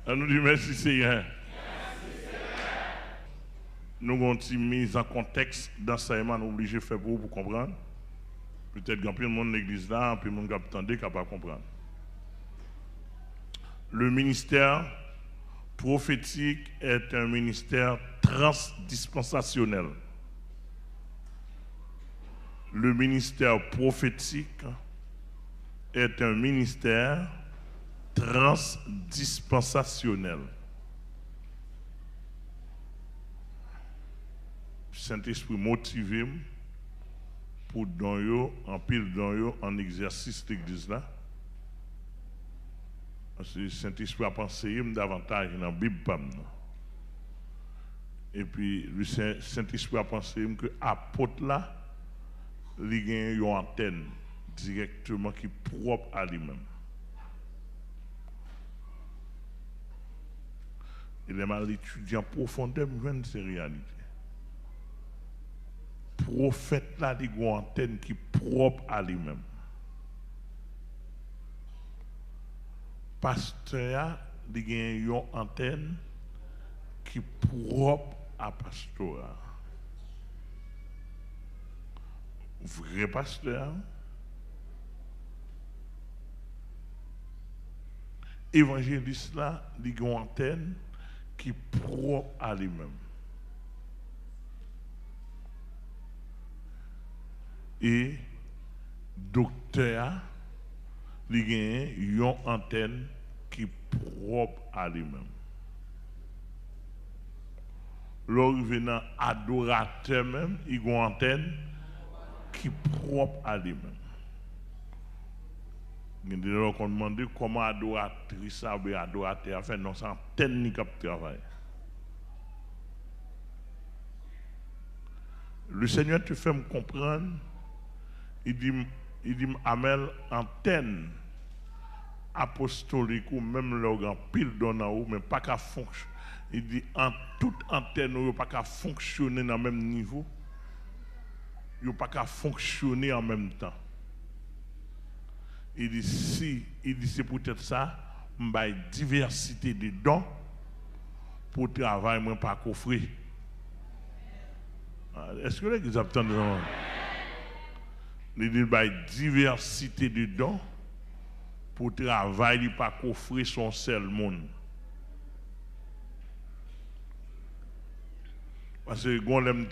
On nous dit merci Seigneur. Nous avons une mise en contexte d'enseignement, nous obligés de faire pour vous comprendre. Peut-être qu'il y a plein de monde dans l'église là, puis monde qui attendait, qui n'a pas comprendre. Le ministère prophétique est un ministère transdispensationnel. Le ministère prophétique est un ministère transdispensationnel. Saint-Esprit motive pour donner en pile en exercice de l'église là. Parce que Saint-Esprit a pensé davantage dans la Bible. Et puis le Saint-Esprit a pensé que l'apôtre là, il a une antenne directement qui est propre à lui-même. Il est mal étudié en profondeur, mais c'est réalité. Prophète là, il a une antenne qui est propre à lui-même. Pasteur, il a une antenne qui est propre à pasteur. Vrai pasteur, évangéliste là, il a une antenne qui est propre à lui-même. Et docteur, il a une antenne qui est propre à lui-même. Lorsqu'il adorateur même, il a une antenne qui est propre à lui-même. Il y a des gens demandé comment adoratrice ou adorateur a fait non, c'est antenne qui travaille. Le Seigneur te fait me comprendre. Il dit Amel, antenne apostolique ou même l'organe pile dans ou mais pas qu'à fonctionner. Il dit en toute antenne ou pas qu'à fonctionner dans le même niveau. Il pas qu'à fonctionner en même temps. Il dit c'est peut-être ça, m'ba diversité de dons pour travailler moins pas coffrer. Est-ce que les attendent? Il dit diversité de dons pour travailler pas coffrer son seul monde. Parce que quand on me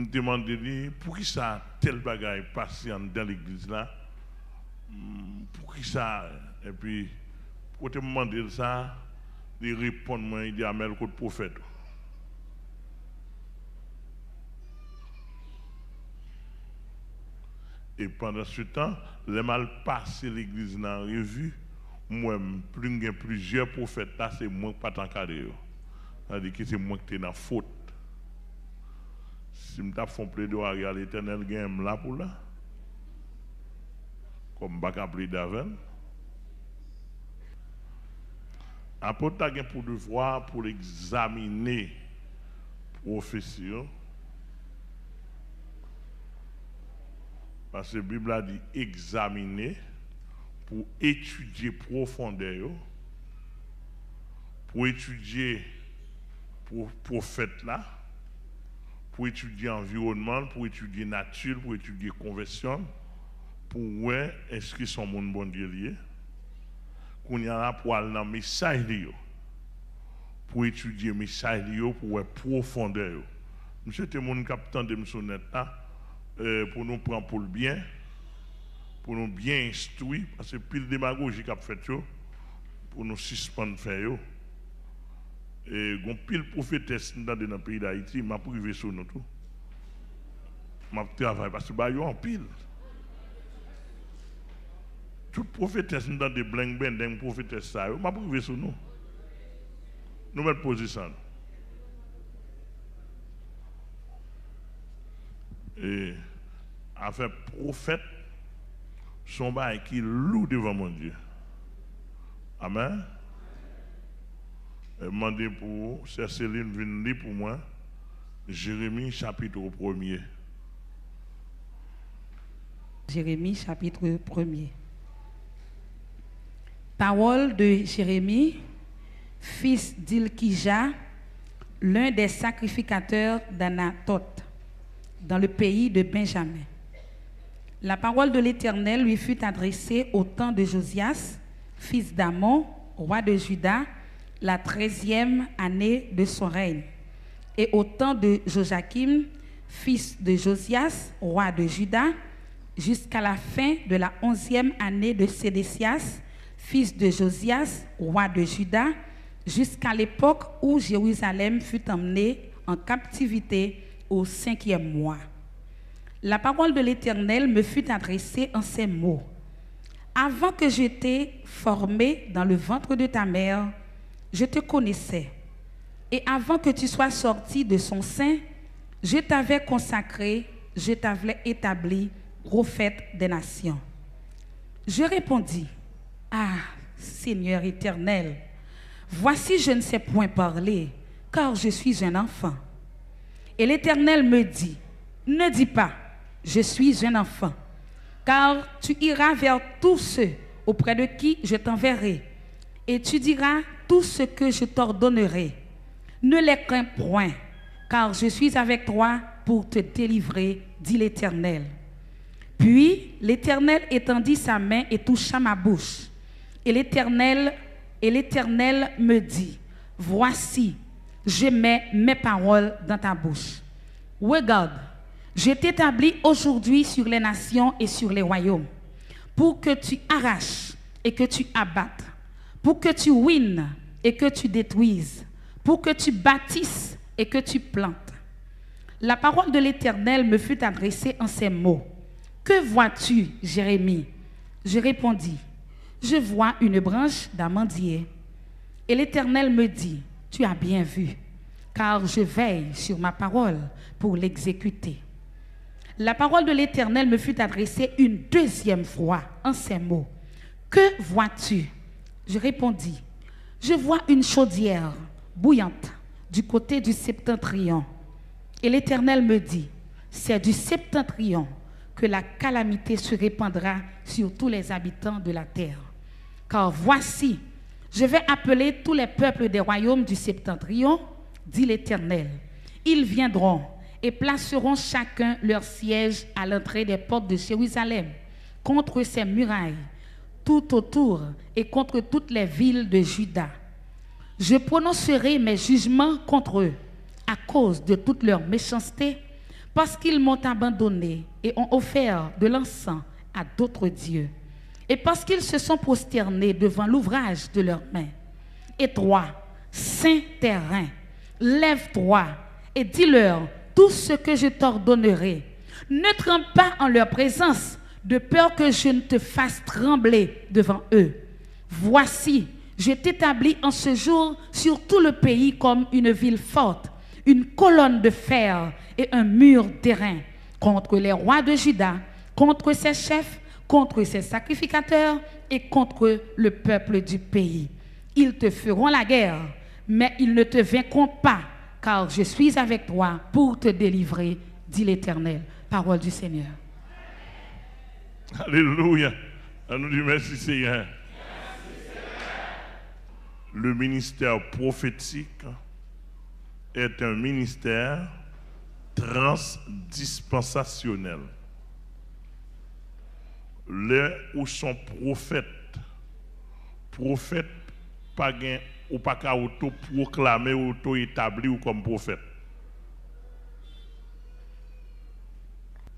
demande pour qui ça tel bagaille passe dans l'église là, pour qui ça, et puis quand on me demande ça, il répond moi il dit Amel côté prophète. Et pendant ce temps, les mal passé l'église dans la revue, moi, plusieurs prophètes là, c'est moi qui pas tant carré. C'est-à-dire que c'est moi qui suis dans la faute. Si je fais plaidoyer à l'éternel, je suis là pour là. Comme je ne peux d'avant. Apôtre a pour devoir pour examiner prophétie. Parce que la Bible a dit examiner pour étudier profondeur, pour étudier pour prophète là, pour étudier environnement, pour étudier nature, pour étudier conversion, pour voir est-ce qu'ils sont mon bon Dieu lié, qu'on y a pour aller dans le message pour étudier le message pour voir profondeur. Monsieur, tout le monde capitaine de M. Netta. Pour nous prendre pour le bien, pour nous bien instruire, parce que pile démagogie qu'a fait pour nous suspendre faire. Et gon pile prophétesse dans le pays d'Haïti, m'a privé sur nous tout. M'a travaillé parce que yo en pile. Toute prophétesse dans des blancs ben prophétesse ça, m'a privé sur nous. Nouvelle position. Et affaire prophète son bail qui loue devant mon Dieu. Amen. Demandez pour Sœur Céline venir pour moi Jérémie chapitre 1er. Jérémie chapitre 1er. Parole de Jérémie, fils d'Ilkija, l'un des sacrificateurs d'Anathoth, dans le pays de Benjamin. La parole de l'Éternel lui fut adressée au temps de Josias, fils d'Amon, roi de Juda, la 13e année de son règne, et au temps de Joachim, fils de Josias, roi de Juda, jusqu'à la fin de la 11e année de Sédécias, fils de Josias, roi de Juda, jusqu'à l'époque où Jérusalem fut emmenée en captivité au 5e mois. La parole de l'Éternel me fut adressée en ces mots. Avant que je t'ai formé dans le ventre de ta mère, je te connaissais. Et avant que tu sois sorti de son sein, je t'avais consacré, je t'avais établi prophète des nations. Je répondis, ah, Seigneur éternel, voici je ne sais point parler, car je suis un enfant. Et l'Éternel me dit, ne dis pas, je suis un enfant, car tu iras vers tous ceux auprès de qui je t'enverrai, et tu diras tout ce que je t'ordonnerai. Ne les crains point, car je suis avec toi pour te délivrer, dit l'Éternel. Puis l'Éternel étendit sa main et toucha ma bouche. Et l'Éternel me dit, voici, je mets mes paroles dans ta bouche. Regarde, je t'établis aujourd'hui sur les nations et sur les royaumes, pour que tu arraches et que tu abattes, pour que tu ruines et que tu détruises, pour que tu bâtisses et que tu plantes. La parole de l'Éternel me fut adressée en ces mots. Que vois-tu, Jérémie? Je répondis, je vois une branche d'amandier. Et l'Éternel me dit, tu as bien vu, car je veille sur ma parole pour l'exécuter. La parole de l'Éternel me fut adressée une deuxième fois en ces mots. Que vois-tu? Je répondis, je vois une chaudière bouillante du côté du septentrion. Et l'Éternel me dit, c'est du septentrion que la calamité se répandra sur tous les habitants de la terre. Car voici, je vais appeler tous les peuples des royaumes du septentrion, dit l'Éternel. Ils viendront et placeront chacun leur siège à l'entrée des portes de Jérusalem, contre ses murailles, tout autour et contre toutes les villes de Juda. Je prononcerai mes jugements contre eux à cause de toute leur méchanceté, parce qu'ils m'ont abandonné et ont offert de l'encens à d'autres dieux, et parce qu'ils se sont prosternés devant l'ouvrage de leurs mains. Et toi, saint terrain, lève-toi et dis-leur tout ce que je t'ordonnerai. Ne tremble pas en leur présence, de peur que je ne te fasse trembler devant eux. Voici, je t'établis en ce jour sur tout le pays comme une ville forte, une colonne de fer et un mur d'airain contre les rois de Juda, contre ses chefs, contre ses sacrificateurs et contre le peuple du pays. Ils te feront la guerre, mais ils ne te vaincront pas, car je suis avec toi pour te délivrer, dit l'Éternel. Parole du Seigneur. Alléluia. On nous dit merci Seigneur. Le ministère prophétique est un ministère transdispensationnel. Les où sont prophètes, pas gain ou pas qu'à auto-proclamer, auto-établir ou comme prophète.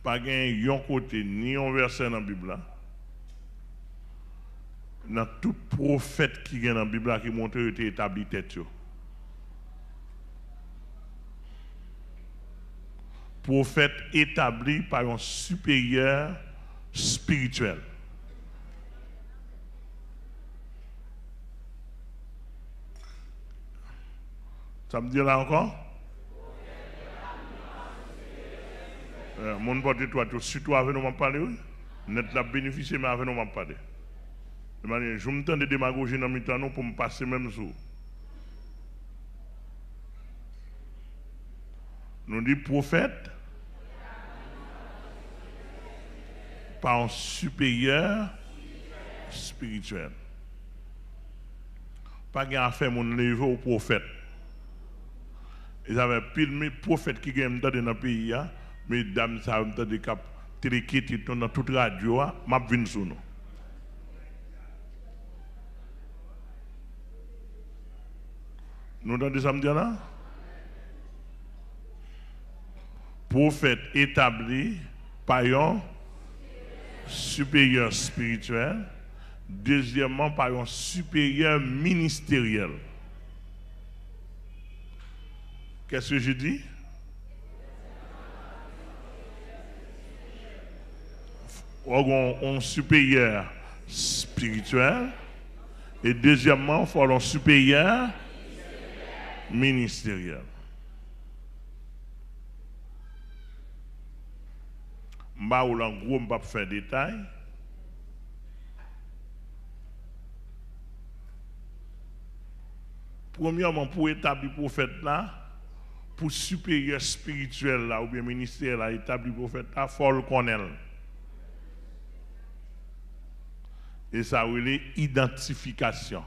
Pas gain un côté ni un verset dans la Bible. Dans tout prophète qui est dans la Bible qui montre qu'il était établi tête. Prophète établi par un supérieur spirituel. Ça me dit là encore? Mon pote, toi, surtout avec nous, on parler. Net la bénéficier, mais avec nous, on parler. Je me tente de démagogie dans mes temps pour me passer même jour. Nous dit prophète par un supérieur spirituel. pas de affaire mon lever au prophète. Ils avaient pile de prophètes qui gagnent dans le pays, mesdames, ça ont des cap téléquêtes dans toute radio, m'a vinn sur nous. Nous entendez ça me dire là? Prophète établi par un supérieur spirituel, deuxièmement par un supérieur ministériel. Qu'est-ce que je dis? Un supérieur spirituel et deuxièmement, il faut un supérieur ministériel. Je ne vais pas faire détail. Premièrement, pour établir le prophète là, pour supérieur spirituel là, ou bien ministère là, établir le prophète là, il faut le connaître. Et ça, c'est l'identification.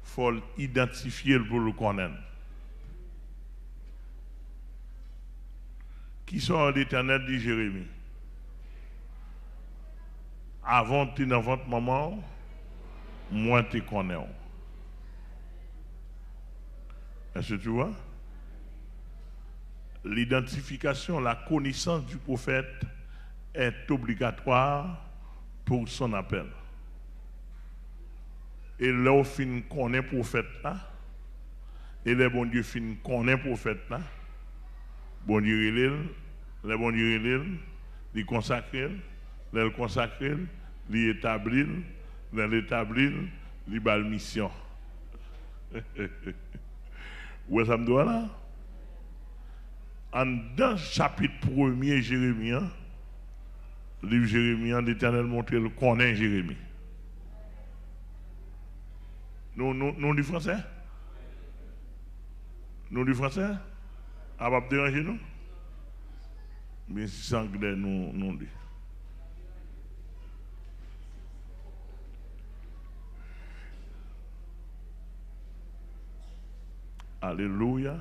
Il faut l'identifier pour le connaître. Qui sont l'Éternel dit Jérémie? Avant de dans votre maman, moi te connais. Est-ce que tu vois? L'identification, la connaissance du prophète est obligatoire pour son appel. Et là, au fin connaît le prophète là, et le bon Dieu fin connaît le prophète là, bon Dieu le bon Dieu il consacre, le consacre, il établit, il bat mission. Où est-ce que ça me doit là? Dans le chapitre 1er Jérémie, le livre Jérémie, l'Éternel montre le connaît Jérémie. Nous du français? Nous du français? Ah, va déranger nous? Mais si c'est anglais, nous dit. Alléluia.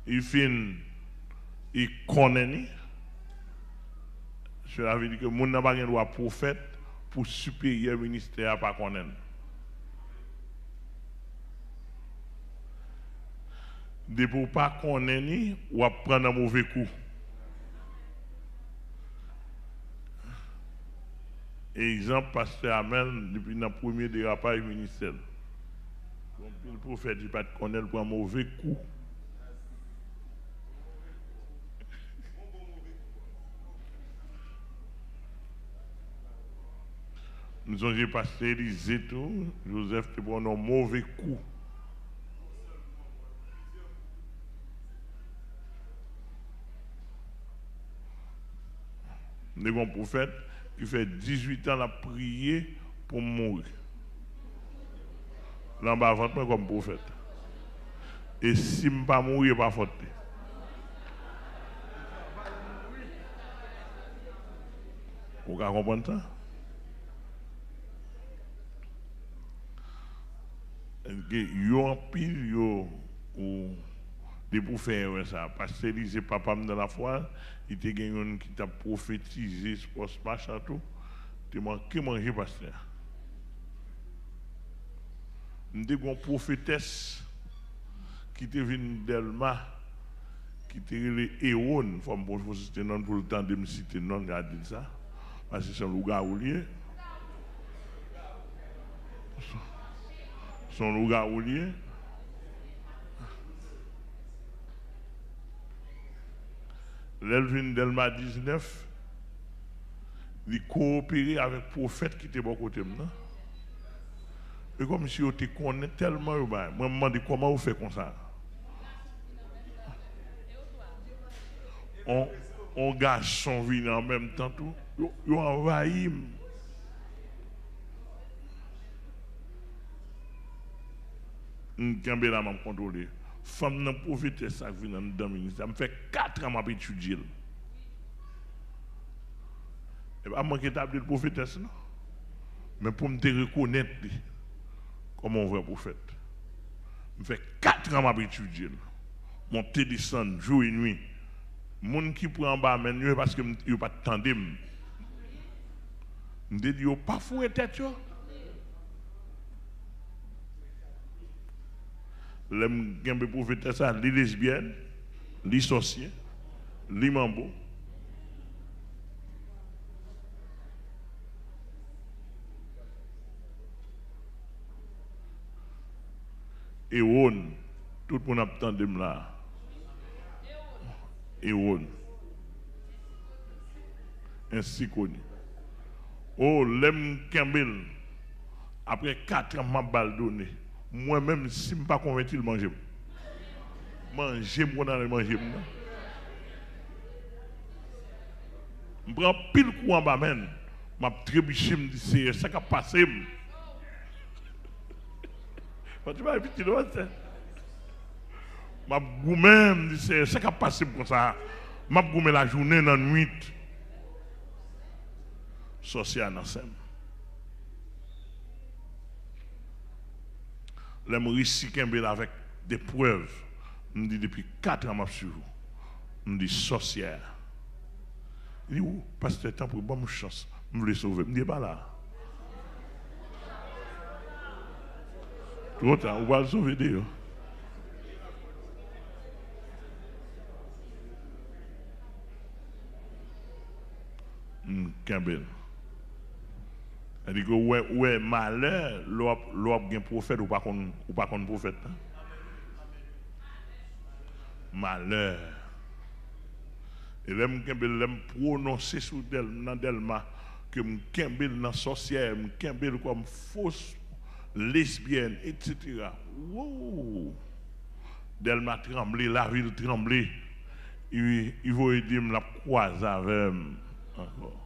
Il connaît. Cela veut dire que mon n'a pas un droit prophète pour supérieur ministère pas connaître. De pour pas connaître ou prendre un mauvais coup. Exemple, pasteur Amel, depuis le premier dérapage ministériel. Donc, le prophète ne pas connaître pour un mauvais coup. Nous avons pasteurisé tout, Joseph te prend un mauvais coup. Nous avons un prophète qui fait 18 ans à prier pour mourir. Là, je ne vais pas comme prophète. Et si je ne vais pas mourir, je ne vais pas faute. Vous comprenez ça? Yo en pile, yo de pour faire ça. Parce que c'est papa dans la foi, il te gagne qui t'a prophétisé ce poste machin tout. Tu manqué manger pasteur. Nous avons une prophétesse qui te vient d'Elma, qui te les Éon, femme pour citer non pour le temps de me citer non, il a dit ça. Parce que c'est un lugar où lié. Son lugar où lié. L'Elvin Delma 19, il coopérait avec le prophète qui était bon côté maintenant. Et comme si on te connaît tellement, moi je me demande comment on fait comme ça. On garçon vient en même temps tout, ils envahissent. Quand là m'a contrôlé. Femme n'a profité ça qui vient dans le ministère. Ça me fait 4 ans que j'étudie. Et pas moi qui établi le prophétesse, non? Mais pour me reconnaître comme un vrai prophète. Je fais 4 ans que j'étudie. Monter, descendre, jour et nuit. Les gens qui prennent en bas, parce que je n'ai pas de temps. Je dis, ils n'ont pas foué tête. Les prophètes, ça, les lesbiennes, les sorciers, les mambos. Et on, tout le monde attend de là. Et on. Ainsi connu. Oh, l'aime Kambel, après 4 ans, m'a balle donné. Moi-même, si je ne suis pas convaincu, je mange. Manger, moi, dans le manger. Je prends pile coup en bas, je trébuché, je me dis, c'est ça qui a passé. Tu vas éviter de voir ça. Je me dis, c'est ça qui a passé comme ça. Je me la journée dans la nuit. Social dans ça. Les Maurice Kembel avec des preuves. Je dis depuis 4 ans, je suis vous. Je dis sorcière. Il dit, où, pasteur, temps pour bonne chance. Je voulais sauver. Je dis, pas là. Tout le temps, on va le sauver d'ailleurs. Kembel. Elle dit que ouais malheur, l'op gen prophète ou pas kon prophète. Malheur. Et l'aime Kembel l'aime prononcer sous dans Delma que Kembel dans sorcière, Kembel comme fausse lesbienne, etc. Wow. Delma tremblé, la ville tremblé. Il va dire me la croise avec encore.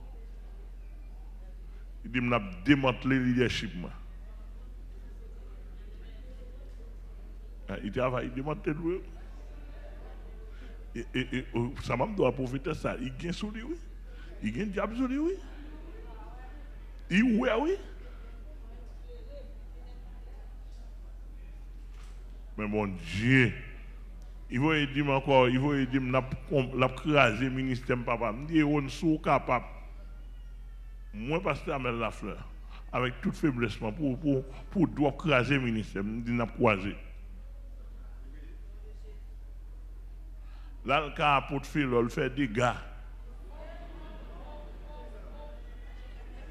Il dit m'a démantelé le leadership. Il travaille, il démantèle. Et ça m'a doit profiter ça. Il gagne sur lui, oui. Il gagne diable sur lui, oui. Il ouais, oui. Mais mon Dieu, il va dire encore, il va dire la craser ministère papa. Il dit on sous capable. Moi, pasteur Amel Lafleur, avec toute faiblesse, pour doit craser le ministère, je dis n'a croisé. Là, le cas apôtre Philo, il fait des gars.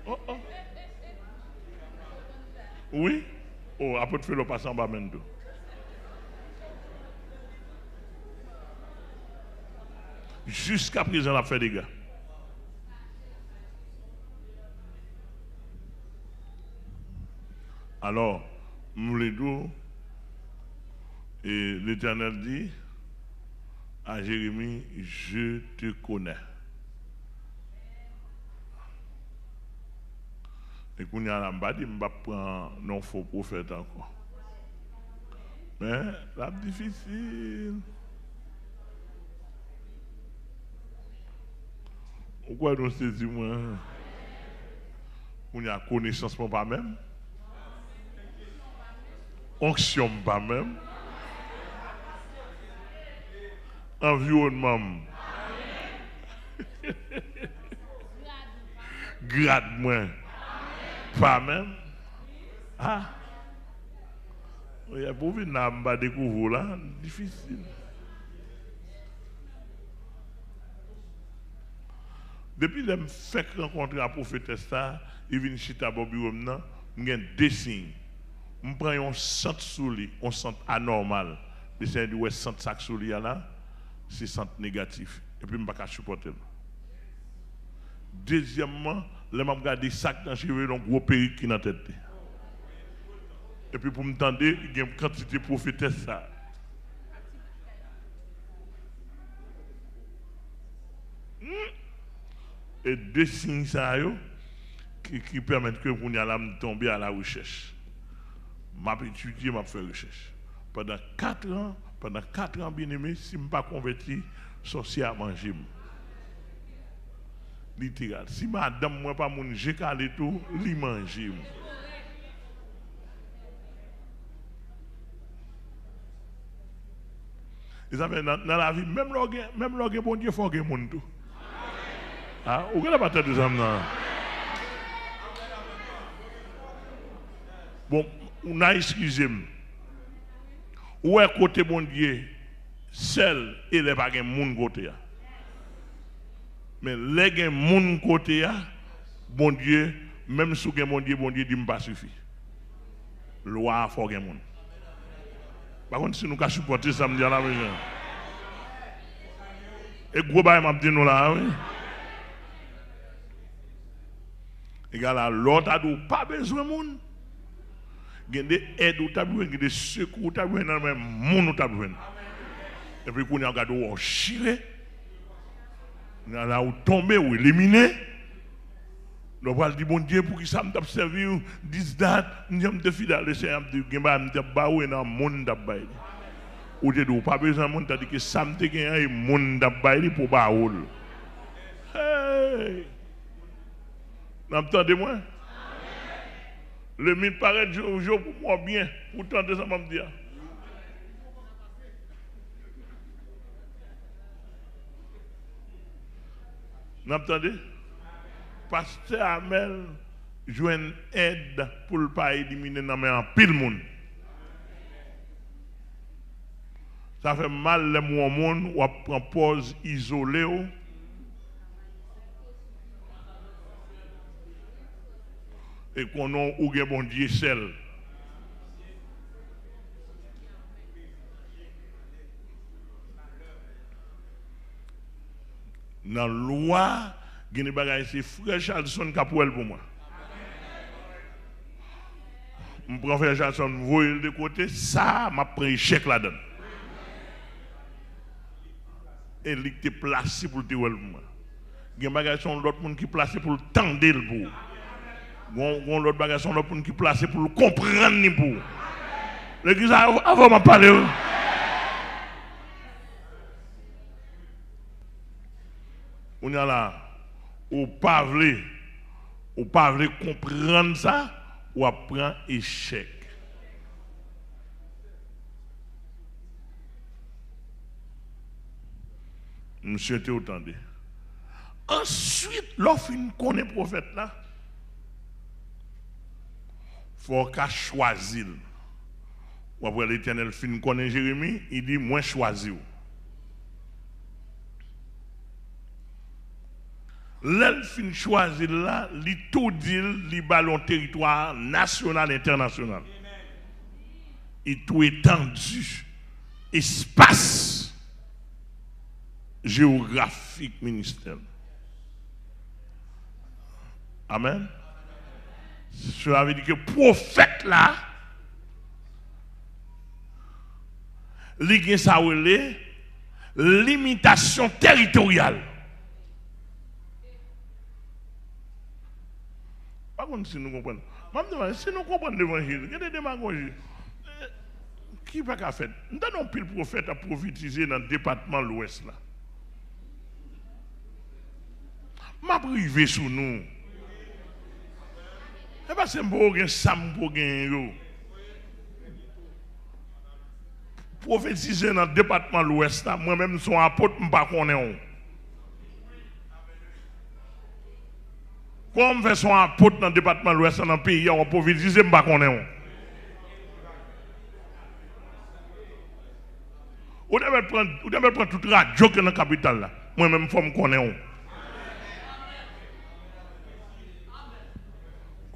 Oh, oh. Oui? Oh, apôtre Philo passe en bas maintenant. Jusqu'à présent, il a fait des gars. Alors, nous les deux, et l'Éternel dit à Jérémie, je te connais. Et qu'on y a là, je ne vais pas prendre non faux prophète encore. Mais, c'est difficile. Pourquoi nous saisissons moi? On y a connaissance pas même. Onction pas même. Environnement. Grade moins. Pas même. Ah. Il y a beaucoup de gens qui découvrir là, difficile. Depuis que je fais rencontrer un prophète, il vient chita Bobby Romna, il y a 2 signes. Je prends un centre sous lui, un centre anormal. Je sais que centre sac sous lui là, c'est centre négatif. Et puis je ne peux pas supporter. Deuxièmement, je regarde des sacs dans les cheveux, un gros perruque qui est dans la tête. Et puis pour me tendre, il y a une quantité de prophétesse ça. Et 2 signes ça qui permettent que vous n'allez tomber à la recherche. M'a étudié, m'a fait recherche. Pendant 4 ans, bien aimé, si je ne suis pas converti, sorcier à manger. Littéral. Si madame, moi pas mon j'ai calé tout, li manger. Et ça fait dans la vie, même l'orgue bon Dieu, il faut que le monde tout. Ah, vous avez pas tête de ça maintenant. Bon, on a excusez-moi. Où est côté bon Dieu, seul, et il n'y a pas de monde côté. Mais les gens moun côté, bon Dieu, même si bon Dieu dit pas suffit. Loi faut que moun. Par contre, si nous pouvons supporter ça, me dit à la maison. Et gros bail m'a dit nous là, oui. Et là, l'autre a dit pas besoin de moun. Il y a des aides ou t'as besoin, des secours ou t'as besoin, même moun ou t'as besoin. Et puis, quand on a regardé, on chire. Là où tomber ou éliminer. Nous allons dire, bon Dieu, pour qui ça m'a servi, dis that, nous sommes des fidèles, nous sommes des gens qui ont dans le monde. Ou tu n'as pas besoin de monde, tu as dit que ça m'a gagné un monde pour baoul. Hey! Entendez-moi? Le mythe paraît jour pour moi bien, pour tenter ça, m'a dit. Vous entendez? Pasteur Amel joue une aide pour ne pas éliminer en pile monde. Ça fait mal les monde ou prend pause isolée. Et qu'on a ou bon Dieu seul. Dans la loi, c'est frère Charlson qui a pour moi. Je prends frère Charlson, je vois de côté, ça m'a pris échec là-dedans. Et il était placé pour te voir moi. Il y a des bagages sont l'autre monde qui placé pour le tendre pour. Gon l'autre bagage sont l'autre monde qui placé pour le comprendre pour. L'église avant m'a parlé. On est là, ou pas comprendre ça, ou apprendre échec. Monsieur te entendez. Ensuite, lorsqu'on connaît le prophète là, il faut qu'à choisir. Ou après l'Éternel fin connaît Jérémie, il dit moi choisir. L'elfin choisi là, li tout dit, li ballon territoire national, international. Et tout étendu, espace géographique ministère. Amen. Cela veut dire que prophète là, li gen sa wele limitation territoriale. Par contre, si nous comprenons, si nous comprenons l'évangile, il y a des démagogies. Qui va qu'à faire? Nous avons pile prophète à prophétiser dans le département de l'Ouest là. Ma privé sur nous. Et pas c'est pour un sam pour gagner. Prophétiser dans le département de l'Ouest là, moi-même son apôtre, je ne sais pas qu'on est. Comme on fait son apôtre dans le département de l'Ouest, dans le pays, on peut dire, je ne sais pas qu'on est. Vous devez prendre toute la radio dans la capitale là. Moi-même, il faut me connaître.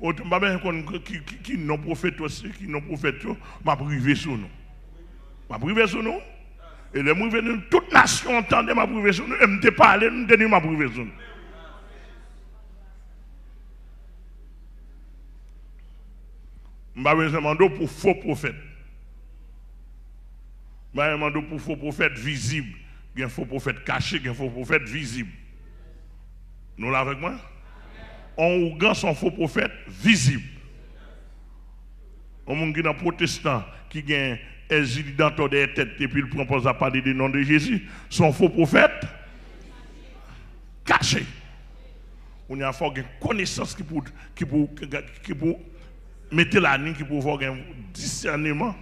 Quand je qui non prophète aussi, qui non prophète, je privé sur nous. Je privé sur nous. Et les gens venus, toute nation entendait ma privé sur nous. Et me parler, nous tenons ma privé sur nous. Je demande pour faux prophètes. Je demande pour faux prophètes visibles. Il y a un faux prophète caché, il y a un faux prophète visible. Nous là avec moi? On gagne son faux prophète visible. On a un protestant qui gagne exil dans des têtes et puis il propose à parler du nom de Jésus. Son faux prophète caché. On a une connaissance qui pour mettre la nuit, qui pour avoir un discernement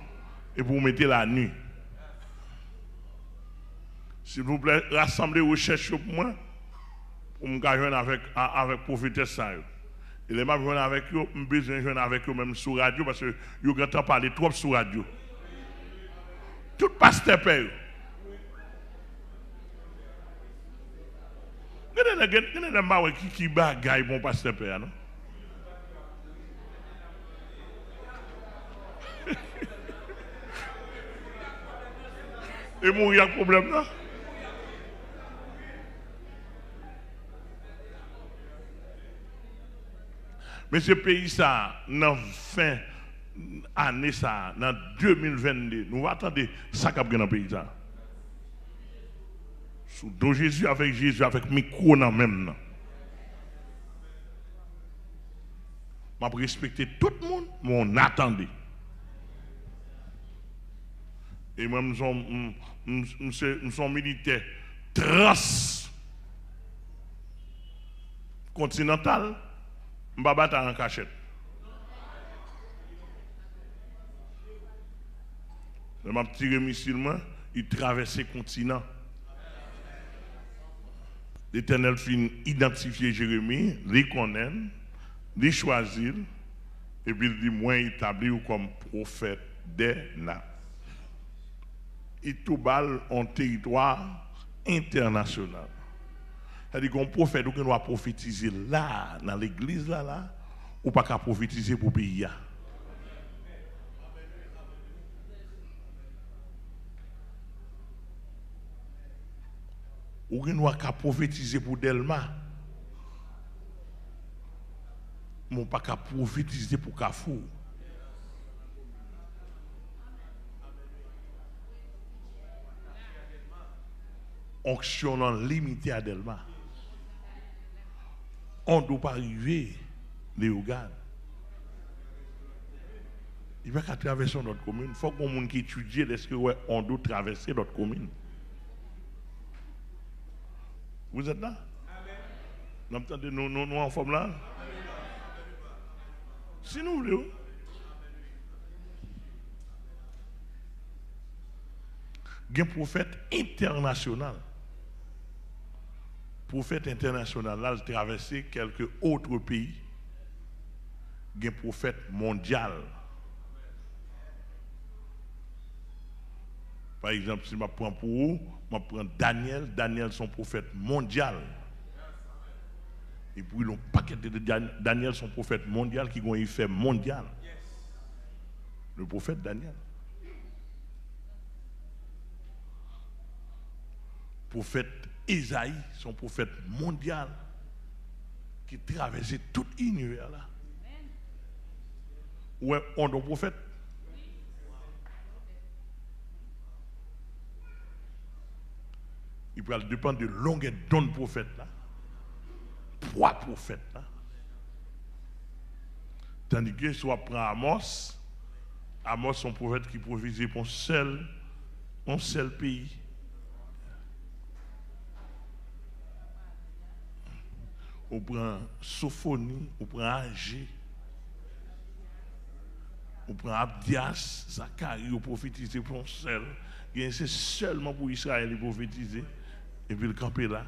et pour mettre la nuit. S'il vous plaît, rassemblez recherche pour moi, pour me joindre avec prophétesse. Et les gens joindre avec eux, je besoin de joindre avec eux même sur radio, parce que vous avez parlé trop sur radio. Tout pasteur paye. Vous avez des qui bagaille pour pasteur paye, non? Et mourir un problème là? Mais ce pays, ça, dans fin année, ça, dans 2022, nous attendons ça qui a dans le pays. Ça. Sous dos Jésus, avec micro dans même. Je vais respecter tout le monde, mais on attendait. Et moi, nous sommes militaires transcontinental. Je vais battre en cachette. Je vais tirer missile, il traverse le continent. L'Éternel finit identifier Jérémie, les connaît, les choisir, et puis il dit, moi, établi comme prophète des nations. Il tout balle en territoire international. C'est-à-dire qu'un prophète qui doit prophétiser là, dans l'église là, ou pas qu'à prophétiser pour le pays. Ou qui doit qu'à prophétiser pour Delma, mais pas qu'à prophétiser pour Carrefour. Onction limité à Delma. On ne doit pas arriver les Ougan. Il va qu'à traverser notre commune. Il faut qu'on monde qui étudie est-ce qu'on doit traverser notre commune. Vous êtes là? Vous entendez nous en forme là? Si nous voulons. Il y a un prophète international. Prophète international, là, il traversé quelques autres pays. Il y a un prophète mondial. Par exemple, si je prends pour vous, je prends Daniel. Daniel, son prophète mondial. Et puis, il y a un paquet de Daniel, son prophète mondial, qui a un effet mondial. Le prophète Daniel. Prophète Isaïe, son prophète mondial, qui traversait tout l'univers là. Ouais, on est prophète. Il va dépendre de longueur d'un prophète là. 3 prophètes là. Tandis que soit prend Amos, Amos son prophète qui prophétisait pour un seul pays. On prend Sophonie, on prend Agé, on prend Abdias, Zacharie, on prophétise pour un seul. C'est seulement pour Israël qui prophétise. Et puis le camper là,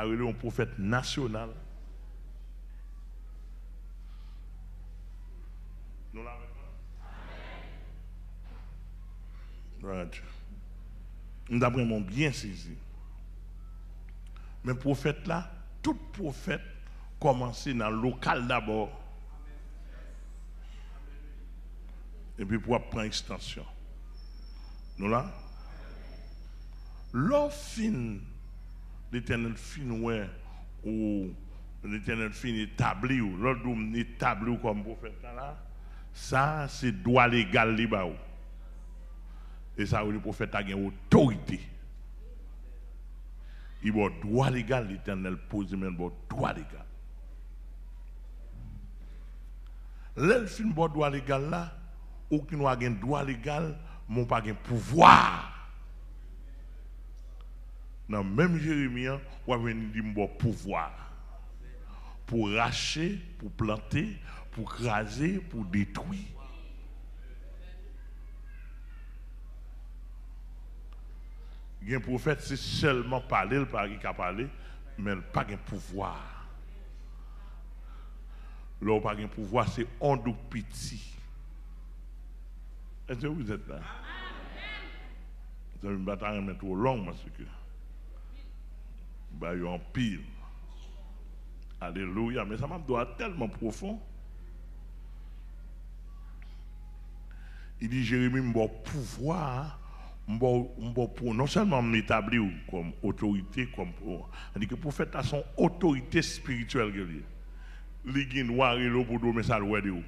il un prophète national. Nous l'avons pas. Nous avons bien saisi. Mais prophète là, tout prophète commence dans le local d'abord. Et puis pour prendre extension. Nous là? L'offre l'Éternel fin ouais ou l'Éternel fin établi ou l'autre établi comme prophète là, ça c'est droit légal li ba ou. Et ça le prophète a une autorité. Il a droit légal, l'Éternel pose même droit légal. L'elfin bon droit légal là, ou qui n'a pas droit légal, mon pas un pouvoir. Dans même Jérémie, on va venir dire bon pouvoir. Pour racher, pour planter, pour craser, pour détruire. Un prophète, c'est seulement parler, le pas qui a parlé, mais pas de pouvoir. Là, pas de pouvoir, c'est on ou petit. Est-ce que vous êtes là? Vous avez une bataille trop longue, parce que bah, il y a un pile. Alléluia, mais ça m'a donné tellement profond. Il dit Jérémie, mon pouvoir, pour non seulement m'établir comme autorité, comme pour. Il dit que pour faire son autorité spirituelle, il est noir et l'eau pour dormir ça le de où.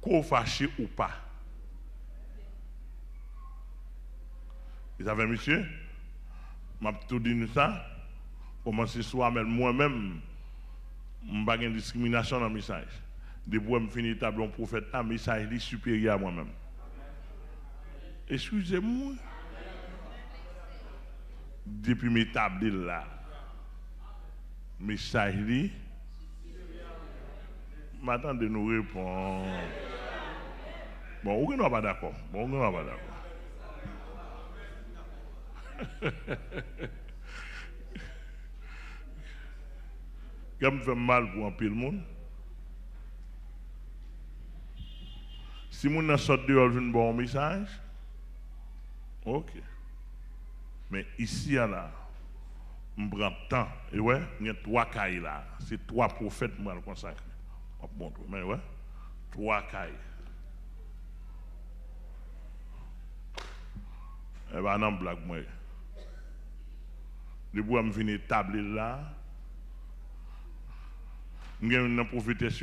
Qu'on fâché ou pas. Vous savez, monsieur, je vais tout dire ça. Comment ce soir, moi-même, je n'ai pas de discrimination dans le message. Depuis que je finis d'établir un prophète, un message est supérieur à moi-même. Excusez-moi. Depuis que je m'établis là, le message est. Maintenant, de nous répondre. Bon, on n'est pas d'accord. Bon, on n'est pas d'accord. Ça me fait mal pour un peu le monde. Si mon a sorti dehors un bon message, ok. Mais ici, là, je prends le temps. Et ouais, il y a 3 cailles là. C'est 3 prophètes qui m'ont consacré. Bon, mais ouais, 3 cailles. Eh bien, non, blague, moi. Depuis que je viens établir là, je suis une prophétesse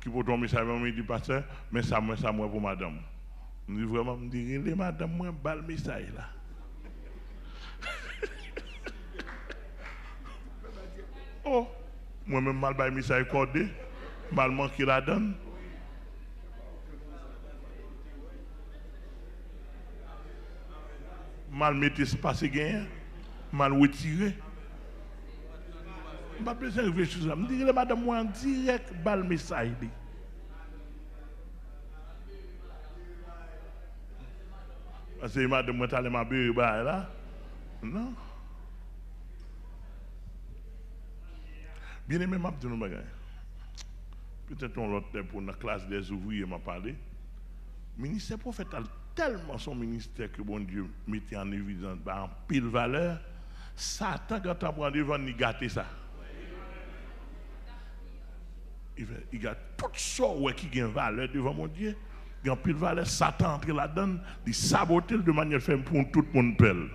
qui peut tomber ça, me dit pasteur, mais ça moi pour madame. Je dis vraiment, je dis, les madame, moi, bal message là. Oh, moi-même, mal bal message cordé, mal manqué la donne. Mal mettre ce passé gain, mal retiré. Je ne vais pas besoin de réfléchir sur ça. Je dis, madame, moi, en direct, bal message. Parce que madame, moi, t'allais ma bébé là. Non. Bien aimé, je vais dire, peut-être on l'autre pour la classe des ouvriers m'a parlé. Le ministère prophète a tellement son ministère que bon Dieu mettait en évidence, en pile valeur. Satan, quand on prend devant, il gâte ça. Il y a tout ça qui a une valeur devant mon Dieu. Il y a pile valeur, Satan entre là-dedans, il sabote de manière ferme pour tout le monde pelle.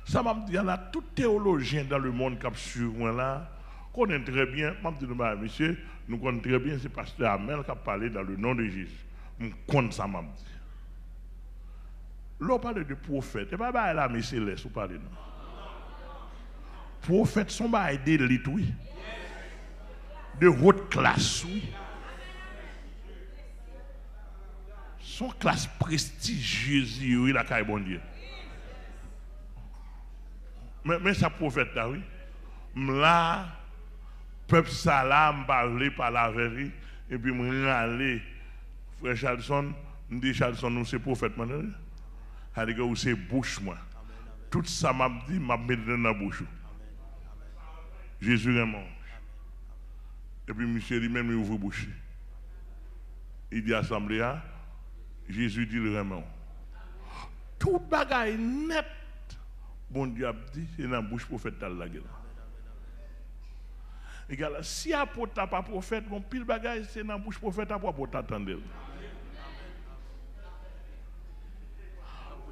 Ça m'a dit, il y a tout théologien dans le monde qui a sur moi là, connaît très bien, m'a dit, monsieur, nous connaissons très bien, c'est pasteur Amel qui a parlé dans le nom de Jésus. Nous connaissons ça, m'a dit. L'on parle de prophète, et pas là, mais c'est laisse, vous parlez non. Prophètes sont d'élite, oui. De haute classe, oui. Son classe prestigieuse, oui, la caille bon Dieu. Mais ça prophète là, oui. Là, peuple ça là, me parler par la vérité, et puis me râler. Frère Charlson, me dit Charlson, nous c'est prophète maintenant. C'est-à-dire que c'est bouche moi. Tout ça m'a dit, m'a mis dans la bouche. Jésus est mort. Et puis monsieur lui-même il ouvre la bouche. Il dit à l'assemblée, Jésus dit le remords. Tout bagaille net. Bon Dieu a dit, c'est dans la bouche prophète dans la gueule. Et si apôtre n'a pas prophète, bon pile bagaille, c'est dans la bouche prophète à pour t'attendre.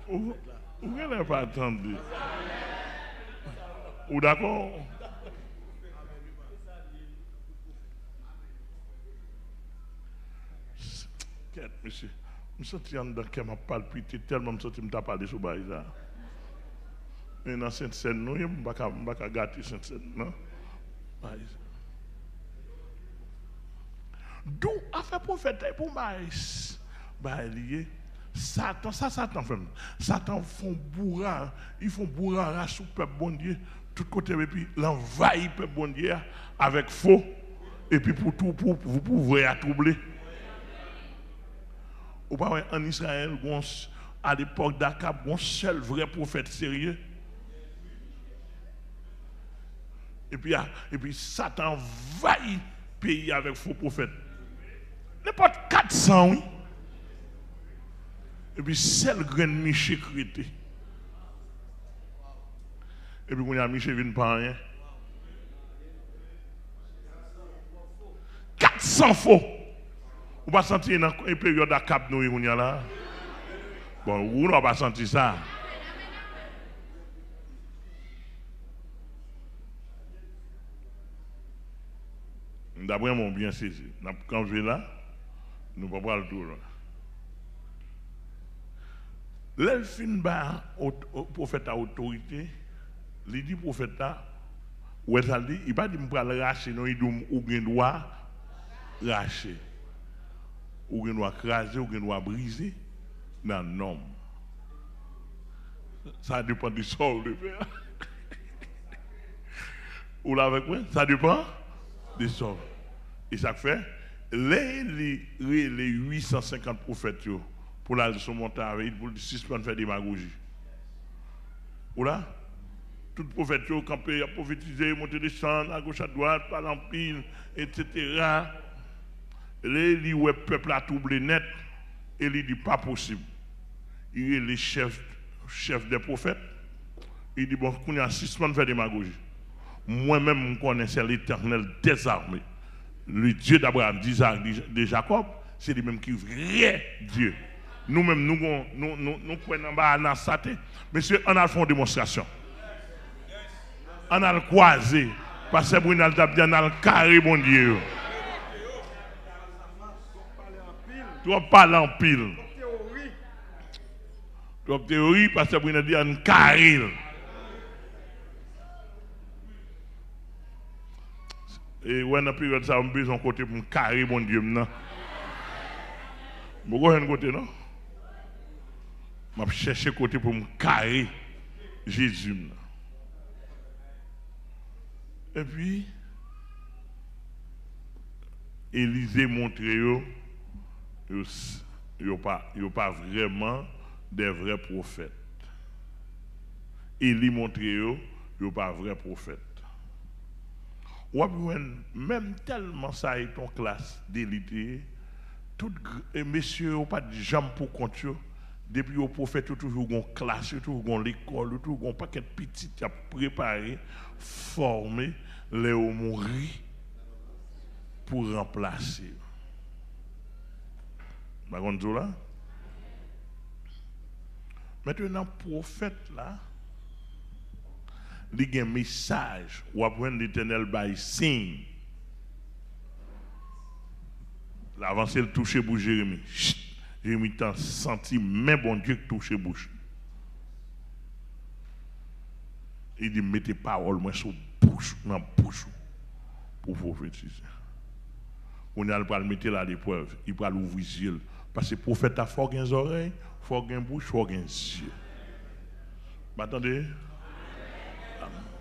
Vous n'avez pas attendu. Ou d'accord? Monsieur, je me sens en dedans qui m'a palpité tellement, je me suis parlé sur ça. Mais dans cette scène, nous, je ne vais pas gâter cette scène. Non? D'où a fait prophète pour moi? Satan, Satan fait. Satan font bourrage, ils font bourrage sur le peuple bon Dieu, tout côté, et puis l'envahit le peuple bon Dieu avec faux, et puis pour tout, pour vous pouvez à troubler. Ou pas en Israël, à l'époque d'Akab, un seul vrai prophète sérieux. Et puis Satan envahit le pays avec faux prophètes. N'importe 400, oui. Et puis seul grain de Michel crété. Et puis, quand il y a Michel, il ne pas rien. 400 faux. Vous ne pas sentir dans une période de cap nous là. Bon, vous n'avez pas senti ça. D'après mon bien saisi. Quand je vais là, nous ne pouvons pas le tour. L'elfine bat au prophète à autorité, il dit prophète là, où est-ce qu'il dit, il va dire que je vais racher, non, il dit ou bien doit racher, ou bien doit craser, ou bien doit briser dans le nom. Ça dépend du sol de faire. Ou là avec moi, ça dépend du sol. Et ça fait, les 850 prophètes, pour la leçon monter avec, pour suspendre faire démagogie. Ou là, tout prophète qui a prophétisé, monter des champs, à gauche à droite, par l'empire, etc. Les le peuple a troublé net, et il dit pas possible. Il est le chef des prophètes. Il dit bon, qu'on a suspendre faire démagogie. Moi-même, je connais l'Éternel désarmé. Le Dieu d'Abraham, d'Isaac, de Jacob, c'est lui-même qui est vrai Dieu. Nous-mêmes, nous prenons dans Satan. Monsieur, on a fait une démonstration. On a le croisé. Parce que on a le carré, mon Dieu. Tu vas parler en pile. Tu vas théorie parce que on a dit un carré. Et ouais, dans la période, ça a besoin de côté pour me carrer, mon Dieu. Je vais un côté, non? Je vais chercher côté pour me carrer Jésus. Et puis, Élisée montre qu'il n'y a pas vraiment des vrais prophètes. Élie montre qu'il n'y a pas vrai prophète. Même tellement ça est en classe d'élite, tout messieurs n'ont pas de jambes pour compte. Depuis au prophète, il y a toujours une classe, il y a toujours une école, il y a toujours un paquet de petits qui a préparé, formé, les mourir pour remplacer. Là? Maintenant, prophète là, il y a un message où après l'Éternel bail signe. L'avancée le toucher pour Jérémie. Jérémie t'a senti même bon Dieu qui touche bouche. Il dit mettez parole moi sur bouche, dans bouche pour prophétiser. On a pas le mettre là à l'épreuve, il va l'ouvrir les yeux parce que le prophète a fort des oreilles, fort des bouche, fort des yeux. M'attendez?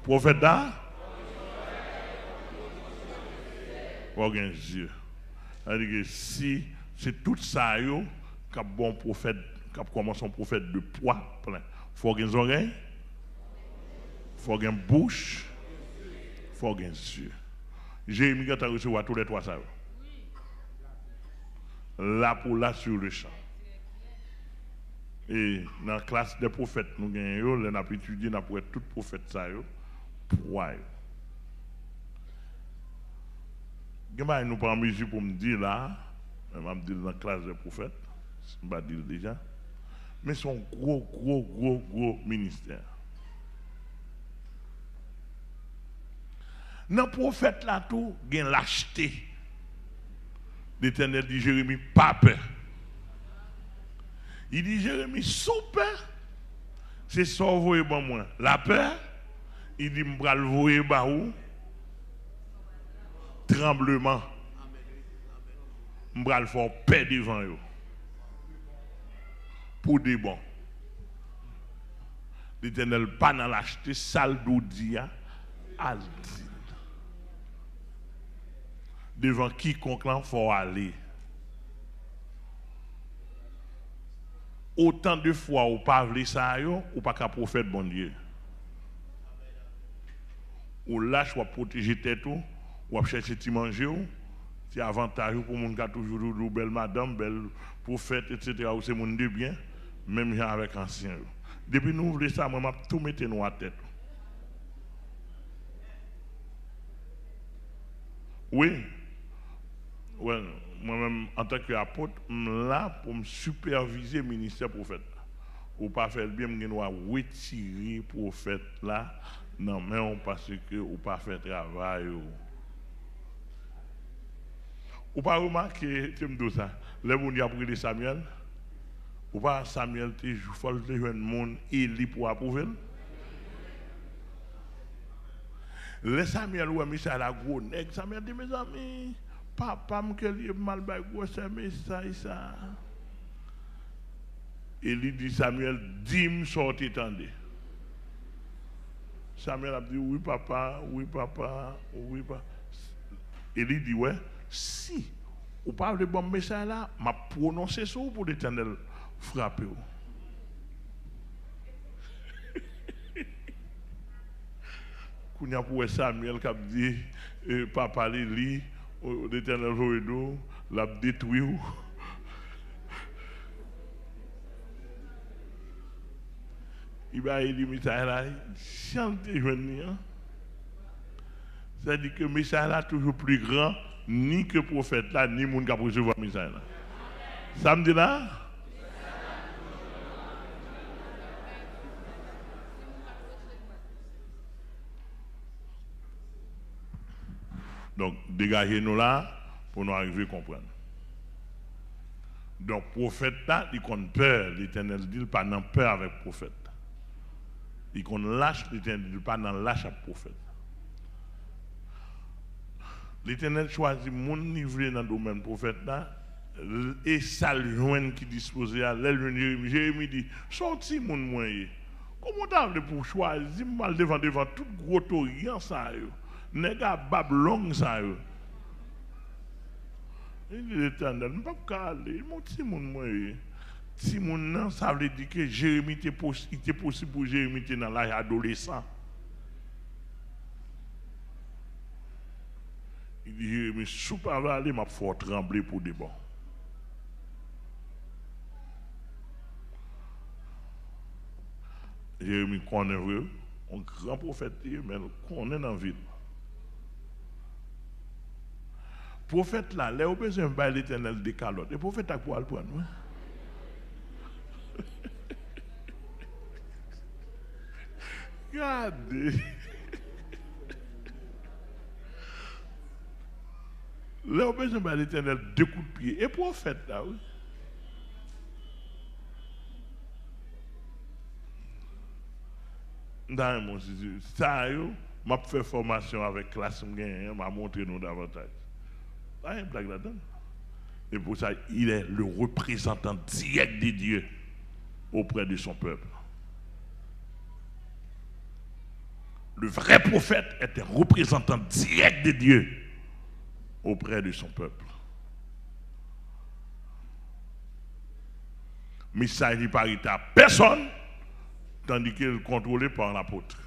Prophète là, fort des yeux. C'est-à-dire que si c'est tout ça qu'a bon prophète, qu'a commencé un prophète de poids plein, fort des oreilles, fort des bouche, fort des yeux. Jérémie a reçu tous les trois ça. Là pour là sur le champ. Et dans la classe des prophètes, nous gagnons, nous avons étudié, nous avons tout prophète ça. Pourquoi? Nous prenons mesure pour me dire là, je vais me dire dans la classe des prophètes, je vais dire déjà, mais c'est un gros ministère. Dans le prophète là, tout, il y a lâcheté. L'Éternel dit Jérémie, pas peur. Il dit Jérémie, sous peur, c'est ça que vous voyez moi. La peur, il dit, je vais le voir où? Tremblement. Je vais le faire paix devant eux. Pour des bons. L'Éternel pas dans l'acheter, sale d'oudia, al dit. Devant quiconque il faut aller. autant de fois ou pas vle ça yo, ou pas qu'à prophète bon Dieu. Ou lâche ou protéger tête ou chercher ti manger ou, ti avantage pour moun ka toujours dou belle madame, belle prophète etc. ou c'est moun de bien, même gens avec ancien. Depuis nous voulons ça, moi m'a tout mettre nous à tête. Oui. Ouais, moi-même, en tant qu'apôtre, je suis là pour me superviser le ministère prophète. Ou pas faire le bien, je dois retirer le prophète là, non, mais parce que ou pas faire travail. Ou pas remarquer, tu me dis ça, les gens qui ont pris Samuel, ou pas Samuel, il faut que les gens Élie pour approuver. Les Samuel ou Michel a gros nèg, Samuel dit mes amis, papa me que mal bail gros ça et ça. Élie dit Samuel, dis-moi sorti tendez. Samuel a dit oui papa, oui papa, oui papa. Élie dit ouais, si ou pas de bon message là, m'a prononcé ça pour l'Éternel frapper. Qu'on a pour Samuel qui a dit papa Lili l'Éternel Joëdo l'a détruit. Il va dire message là chanter jeune. Ça dit que message là toujours plus grand ni que prophète là ni monde qui a recevoir message là. Ça me dit là. Donc, dégagez-nous là pour nous arriver à comprendre. Donc, prophète là, il compte peur. L'Éternel dit, il pas dans peur avec prophète. Il compte lâche, l'Éternel dit, il pas dans lâche avec prophète. L'Éternel choisit mon niveau dans le domaine prophète là, et ça le joint qui dispose à l'aile. Jérémie dit, sorti mon moyen. Comment t'as pour choisir mal devant tout gros torrent ça yo? Nègre bab long ça yo. Il dit l'Éternel, pas caler, mon petit monde moi. Si mon nom ça veut dire que Jérémie était possible pour Jérémie dans l'âge adolescent. Il dit Jérémie sous pas aller m'a fort trembler pour des bons. Jérémie connaît vrai, un grand prophète mais connaît dans la ville. Prophète là, les besoin de l'Éternel des calottes. Le prophète a quoi le prendre? Regardez. Les besoin de l'Éternel deux coups de pied. Et prophète là, oui. Dans mon ça, m'a fait formation avec classe m'a montré nous davantage. Ah, une blague là-dedans. Et pour ça, il est le représentant direct de Dieu auprès de son peuple. Le vrai prophète est un représentant direct de Dieu auprès de son peuple. Mais ça n'est pas à personne, tandis qu'il est contrôlé par l'apôtre.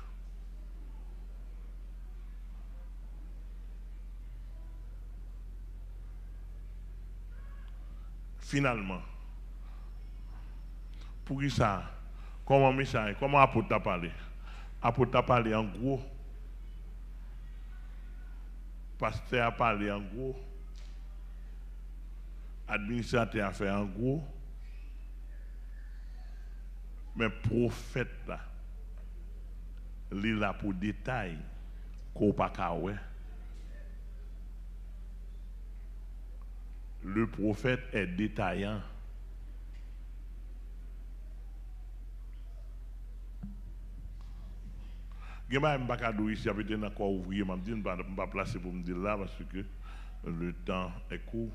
Finalement, pour qui ça? Comment message? Comment apôtre a parlé? Apôtre a parlé en gros. Pasteur a parlé en gros. Administrateur a fait en gros. Mais prophète là, il est là pour détail qu'on pas kawé. Le prophète est détaillant. Je ne sais pas si ici, avec un accord ouvrier, je ne vais pas placer pour me dire là parce que le temps est court.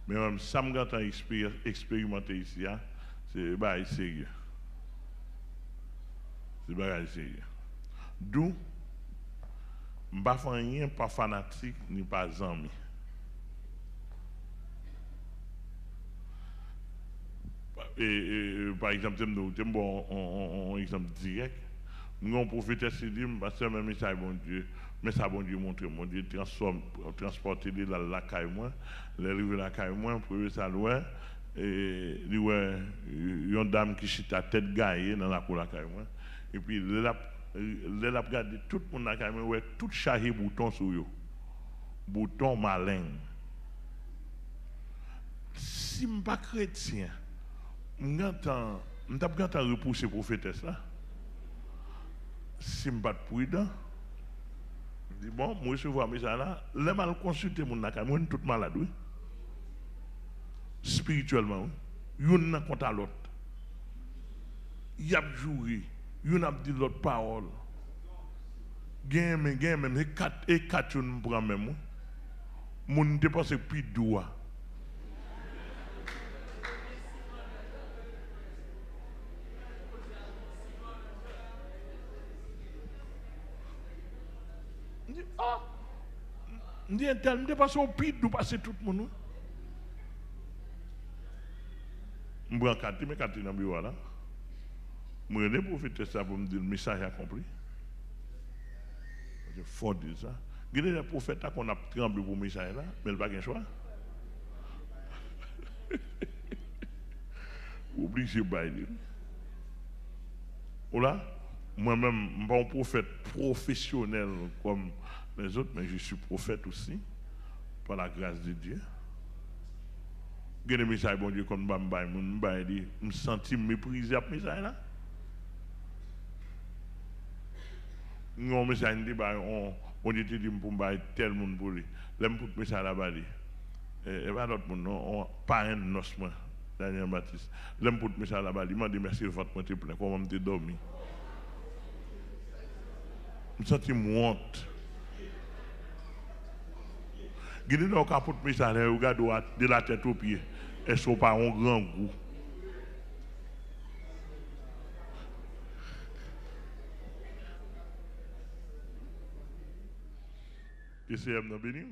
Mais même si je vais expérimenter ici, c'est pas sérieux. C'est pas sérieux. D'où, je ne suis rien, pas fanatique, ni pas ami. par exemple, je bon un exemple direct. Mon prophétesse dit, parce que même ça, bon Dieu, mais ça, bon Dieu, montre, mon Dieu, transporter la caille, moi, les rives la caille, moi, pour ça loin, et il y a une dame qui chita à tête gaillée dans la cour la caille, moi, et puis, là, regardé tout le monde dans la caille, ouais, tout chargé bouton sur eux, bouton malin. Si je ne suis pas chrétien, je ne peux pas repousser le prophétesse là. Si je ne suis pas prudent, je dis bon, moi je vois mes là, les mal consulter mon nakam, moi tout malade, oui. Spirituellement, il y a contre l'autre. Il y a joué, il y a dit l'autre parole. Gain même, et quatre on prend même. Mon dépense plus doigt. Je dis, je ne dépasse au pire de passer tout le monde. Je prends 4, mais 4 dans le bureau là. Je vais profiter de ça pour me dire le message accompli. Il faut dire ça. Il y a des prophètes qu'on a tremblé pour le message là, mais il n'y a pas de choix. Obligé de bailler. Voilà. Moi-même, je ne suis pas un prophète professionnel comme les autres, mais je suis prophète aussi, par la grâce de Dieu. Il y a des messages, bon Dieu, comme je me sens méprisé à ce message là. Non, mais ça dit, on dit pour me tel monde pour lui. L'aime pour me ça là-bas. Et pas d'autre monde, non, pas un nos, Daniel Baptiste. L'aime pour me ça là-bas. Il m'a dit merci de votre monter plein, comment me dormi. Je me sens honte. Il y a des gens qui me ça là, regarde de la tête aux pieds. Est-ce qu'on pas un grand goût? TCM n'a béni.